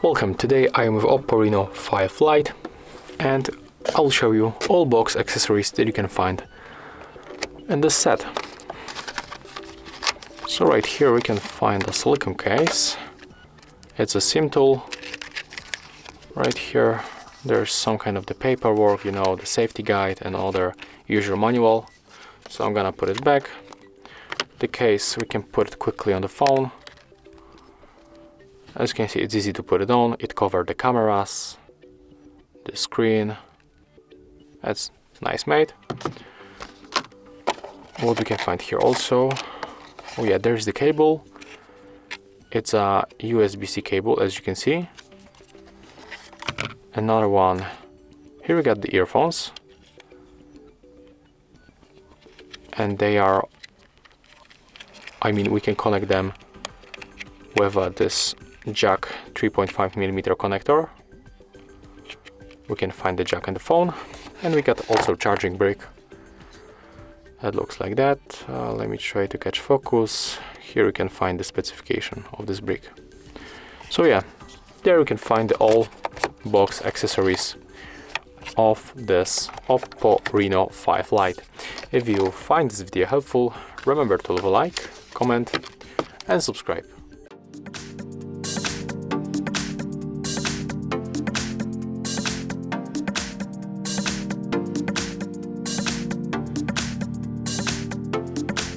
Welcome, today I am with OPPO Reno5 Lite and I'll show you all box accessories that you can find in this set. So right here we can find a silicone case, it's a SIM tool. Right here there's some kind of the paperwork, you know, the safety guide and other user manual. So I'm gonna put it back. The case, we can put it quickly on the phone. As you can see, it's easy to put it on. It covers the cameras, the screen. That's nice made. What we can find here also, oh yeah, there's the cable. It's a USB-C cable, as you can see. Another one. Here we got the earphones, and they are, we can connect them with this jack 3.5mm connector. We can find the jack and the phone, and we got also charging brick that looks like that. Let me try to catch focus. Here we can find the specification of this brick. So yeah, there we can find all box accessories of this OPPO Reno5 Lite. If you find this video helpful, remember to leave a like, comment and subscribe.